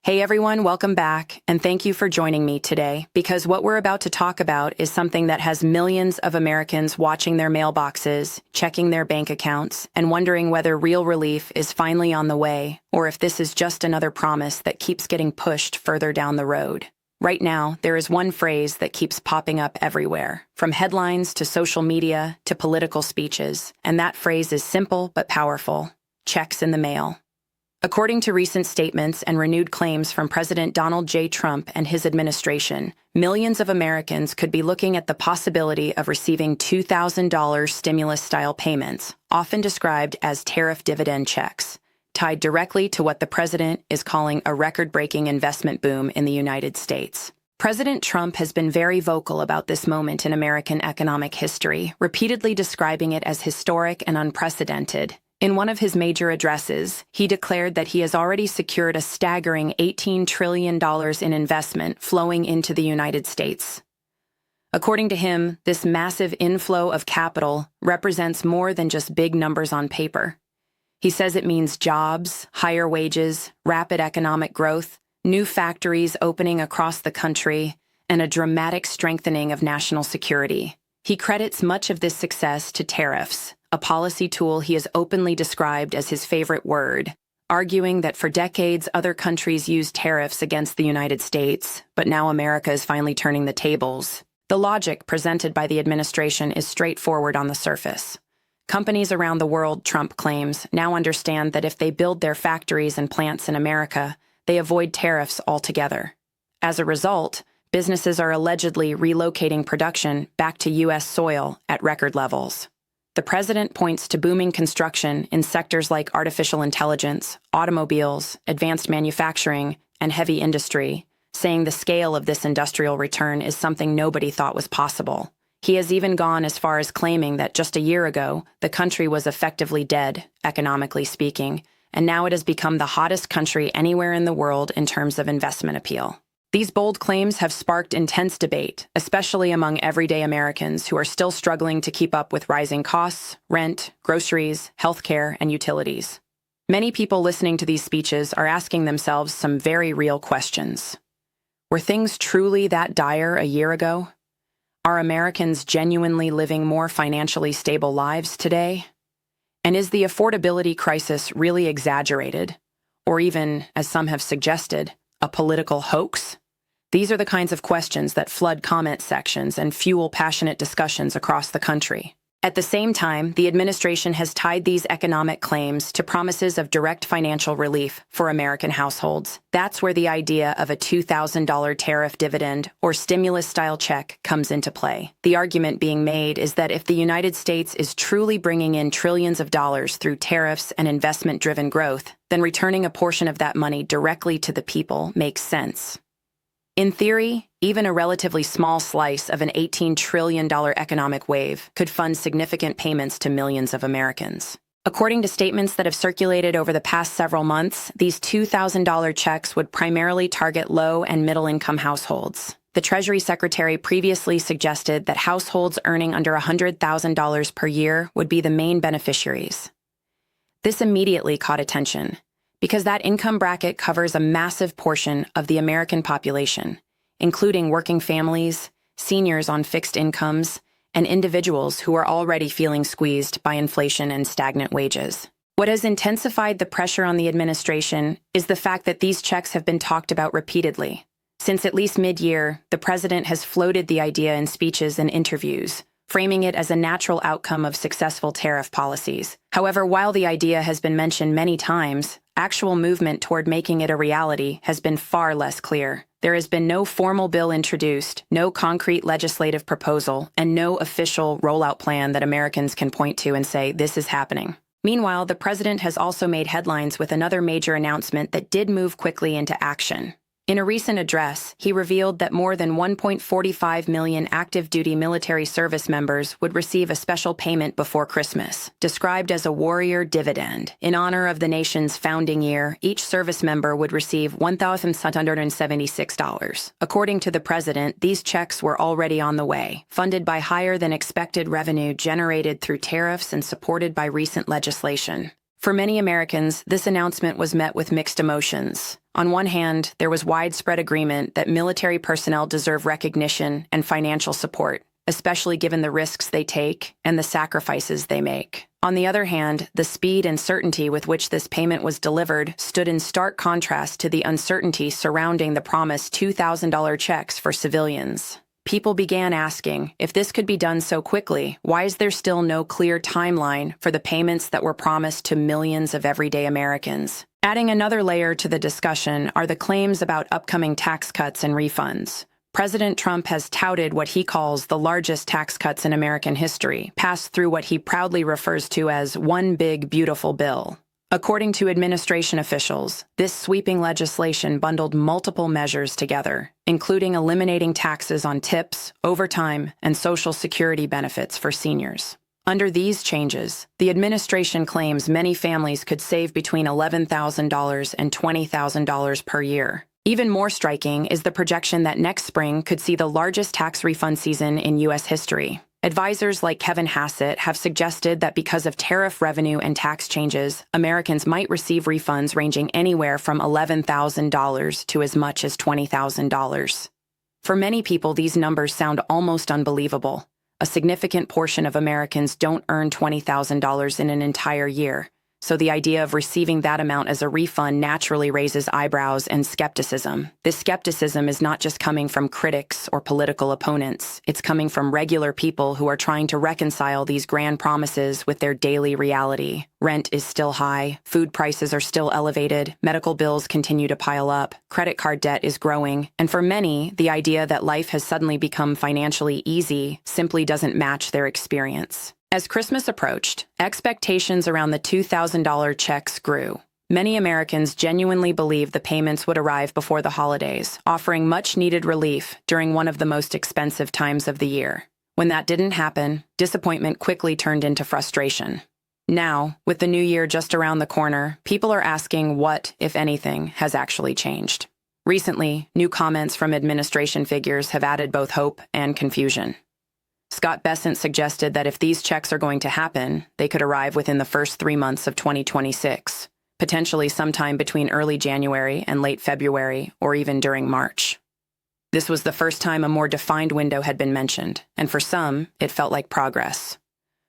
Hey everyone, welcome back, and thank you for joining me today, because what we're about to talk about is something that has millions of Americans watching their mailboxes, checking their bank accounts, and wondering whether real relief is finally on the way, or if this is just another promise that keeps getting pushed further down the road. Right now, there is one phrase that keeps popping up everywhere, from headlines to social media to political speeches, and that phrase is simple but powerful: checks in the mail. According to recent statements and renewed claims from President Donald J. Trump and his administration, millions of Americans could be looking at the possibility of receiving $2,000 stimulus-style payments, often described as tariff dividend checks, tied directly to what the president is calling a record-breaking investment boom in the United States. President Trump has been very vocal about this moment in American economic history, repeatedly describing it as historic and unprecedented. In one of his major addresses, he declared that he has already secured a staggering $18 trillion in investment flowing into the United States. According to him, this massive inflow of capital represents more than just big numbers on paper. He says it means jobs, higher wages, rapid economic growth, new factories opening across the country, and a dramatic strengthening of national security. He credits much of this success to tariffs, a policy tool he has openly described as his favorite word, arguing that for decades other countries used tariffs against the United States, but now America is finally turning the tables. The logic presented by the administration is straightforward on the surface. Companies around the world, Trump claims, now understand that if they build their factories and plants in America, they avoid tariffs altogether. As a result, businesses are allegedly relocating production back to U.S. soil at record levels. The president points to booming construction in sectors like artificial intelligence, automobiles, advanced manufacturing, and heavy industry, saying the scale of this industrial return is something nobody thought was possible. He has even gone as far as claiming that just a year ago, the country was effectively dead, economically speaking, and now it has become the hottest country anywhere in the world in terms of investment appeal. These bold claims have sparked intense debate, especially among everyday Americans who are still struggling to keep up with rising costs, rent, groceries, healthcare, and utilities. Many people listening to these speeches are asking themselves some very real questions. Were things truly that dire a year ago? Are Americans genuinely living more financially stable lives today? And is the affordability crisis really exaggerated, or even, as some have suggested, a political hoax? These are the kinds of questions that flood comment sections and fuel passionate discussions across the country. At the same time, the administration has tied these economic claims to promises of direct financial relief for American households. That's where the idea of a $2,000 tariff dividend or stimulus-style check comes into play. The argument being made is that if the United States is truly bringing in trillions of dollars through tariffs and investment-driven growth, then returning a portion of that money directly to the people makes sense. In theory, even a relatively small slice of an $18 trillion economic wave could fund significant payments to millions of Americans. According to statements that have circulated over the past several months, these $2,000 checks would primarily target low- and middle-income households. The Treasury Secretary previously suggested that households earning under $100,000 per year would be the main beneficiaries. This immediately caught attention, because that income bracket covers a massive portion of the American population, including working families, seniors on fixed incomes, and individuals who are already feeling squeezed by inflation and stagnant wages. What has intensified the pressure on the administration is the fact that these checks have been talked about repeatedly. Since at least mid-year, the president has floated the idea in speeches and interviews, framing it as a natural outcome of successful tariff policies. However, while the idea has been mentioned many times, actual movement toward making it a reality has been far less clear. There has been no formal bill introduced, no concrete legislative proposal, and no official rollout plan that Americans can point to and say, this is happening. Meanwhile, the president has also made headlines with another major announcement that did move quickly into action. In a recent address, he revealed that more than 1.45 million active-duty military service members would receive a special payment before Christmas, described as a warrior dividend. In honor of the nation's founding year, each service member would receive $1,776. According to the president, these checks were already on the way, funded by higher-than-expected revenue generated through tariffs and supported by recent legislation. For many Americans, this announcement was met with mixed emotions. On one hand, there was widespread agreement that military personnel deserve recognition and financial support, especially given the risks they take and the sacrifices they make. On the other hand, the speed and certainty with which this payment was delivered stood in stark contrast to the uncertainty surrounding the promised $2,000 checks for civilians. People began asking, if this could be done so quickly, why is there still no clear timeline for the payments that were promised to millions of everyday Americans? Adding another layer to the discussion are the claims about upcoming tax cuts and refunds. President Trump has touted what he calls the largest tax cuts in American history, passed through what he proudly refers to as one big, beautiful bill. According to administration officials, this sweeping legislation bundled multiple measures together, including eliminating taxes on tips, overtime, and Social Security benefits for seniors. Under these changes, the administration claims many families could save between $11,000 and $20,000 per year. Even more striking is the projection that next spring could see the largest tax refund season in U.S. history. Advisors like Kevin Hassett have suggested that because of tariff revenue and tax changes, Americans might receive refunds ranging anywhere from $11,000 to as much as $20,000. For many people, these numbers sound almost unbelievable. A significant portion of Americans don't earn $20,000 in an entire year, so the idea of receiving that amount as a refund naturally raises eyebrows and skepticism. This skepticism is not just coming from critics or political opponents. It's coming from regular people who are trying to reconcile these grand promises with their daily reality. Rent is still high, food prices are still elevated, medical bills continue to pile up, credit card debt is growing, and for many, the idea that life has suddenly become financially easy simply doesn't match their experience. As Christmas approached, expectations around the $2,000 checks grew. Many Americans genuinely believed the payments would arrive before the holidays, offering much-needed relief during one of the most expensive times of the year. When that didn't happen, disappointment quickly turned into frustration. Now, with the new year just around the corner, people are asking what, if anything, has actually changed. Recently, new comments from administration figures have added both hope and confusion. Scott Bessent suggested that if these checks are going to happen, they could arrive within the first 3 months of 2026, potentially sometime between early January and late February, or even during March. This was the first time a more defined window had been mentioned, and for some, it felt like progress.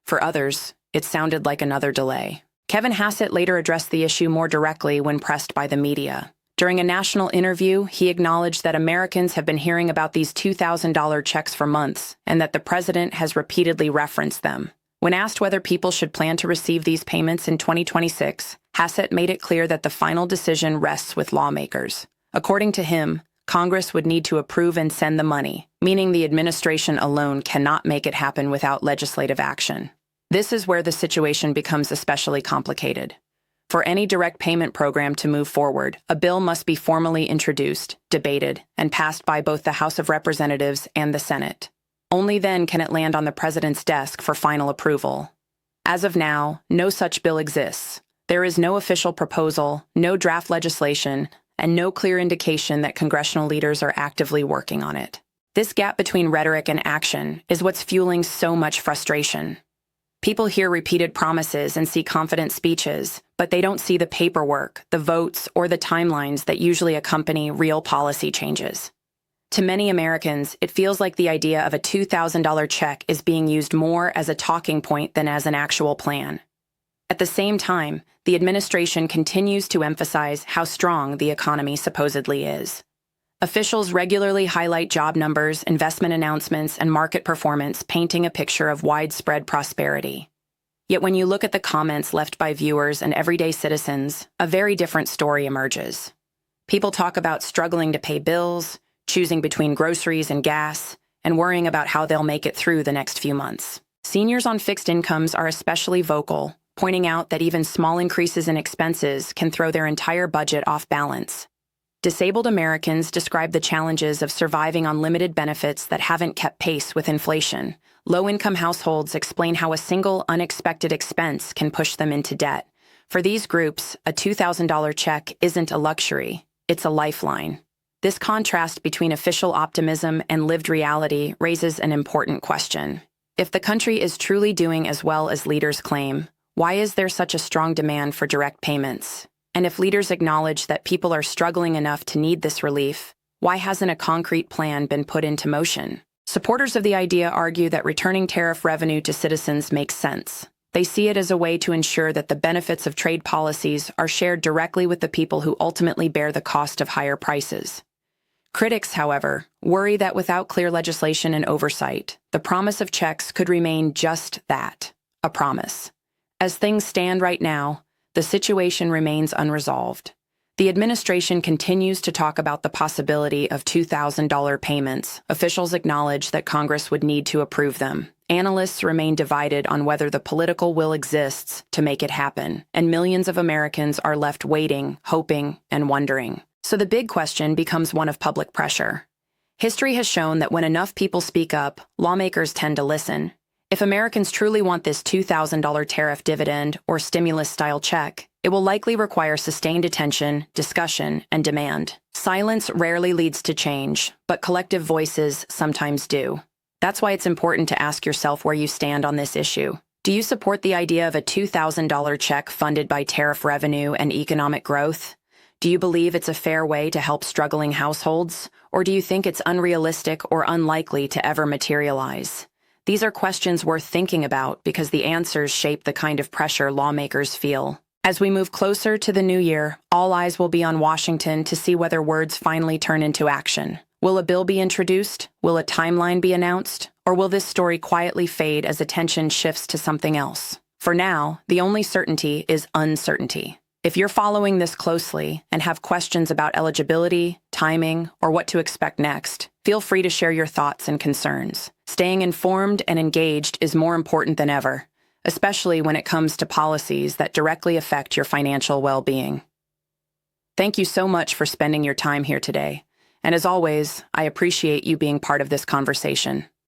For others, it sounded like another delay. Kevin Hassett later addressed the issue more directly when pressed by the media. During a national interview, he acknowledged that Americans have been hearing about these $2,000 checks for months and that the president has repeatedly referenced them. When asked whether people should plan to receive these payments in 2026, Hassett made it clear that the final decision rests with lawmakers. According to him, Congress would need to approve and send the money, meaning the administration alone cannot make it happen without legislative action. This is where the situation becomes especially complicated. For any direct payment program to move forward, a bill must be formally introduced, debated, and passed by both the House of Representatives and the Senate. Only then can it land on the president's desk for final approval. As of now, no such bill exists. There is no official proposal, no draft legislation, and no clear indication that congressional leaders are actively working on it. This gap between rhetoric and action is what's fueling so much frustration. People hear repeated promises and see confident speeches, but they don't see the paperwork, the votes, or the timelines that usually accompany real policy changes. To many Americans, it feels like the idea of a $2,000 check is being used more as a talking point than as an actual plan. At the same time, the administration continues to emphasize how strong the economy supposedly is. Officials regularly highlight job numbers, investment announcements, and market performance, painting a picture of widespread prosperity. Yet when you look at the comments left by viewers and everyday citizens, a very different story emerges. People talk about struggling to pay bills, choosing between groceries and gas, and worrying about how they'll make it through the next few months. Seniors on fixed incomes are especially vocal, pointing out that even small increases in expenses can throw their entire budget off balance. Disabled Americans describe the challenges of surviving on limited benefits that haven't kept pace with inflation. Low-income households explain how a single unexpected expense can push them into debt. For these groups, a $2,000 check isn't a luxury, it's a lifeline. This contrast between official optimism and lived reality raises an important question. If the country is truly doing as well as leaders claim, why is there such a strong demand for direct payments? And if leaders acknowledge that people are struggling enough to need this relief, why hasn't a concrete plan been put into motion? Supporters of the idea argue that returning tariff revenue to citizens makes sense. They see it as a way to ensure that the benefits of trade policies are shared directly with the people who ultimately bear the cost of higher prices. Critics, however, worry that without clear legislation and oversight, the promise of checks could remain just that, a promise. As things stand right now, the situation remains unresolved. The administration continues to talk about the possibility of $2,000 payments. Officials acknowledge that Congress would need to approve them. Analysts remain divided on whether the political will exists to make it happen, and millions of Americans are left waiting, hoping, and wondering. So the big question becomes one of public pressure. History has shown that when enough people speak up, lawmakers tend to listen. If Americans truly want this $2,000 tariff dividend or stimulus-style check, it will likely require sustained attention, discussion, and demand. Silence rarely leads to change, but collective voices sometimes do. That's why it's important to ask yourself where you stand on this issue. Do you support the idea of a $2,000 check funded by tariff revenue and economic growth? Do you believe it's a fair way to help struggling households? Or do you think it's unrealistic or unlikely to ever materialize? These are questions worth thinking about because the answers shape the kind of pressure lawmakers feel. As we move closer to the new year, all eyes will be on Washington to see whether words finally turn into action. Will a bill be introduced? Will a timeline be announced? Or will this story quietly fade as attention shifts to something else? For now, the only certainty is uncertainty. If you're following this closely and have questions about eligibility, timing, or what to expect next, feel free to share your thoughts and concerns. Staying informed and engaged is more important than ever, especially when it comes to policies that directly affect your financial well-being. Thank you so much for spending your time here today. And as always, I appreciate you being part of this conversation.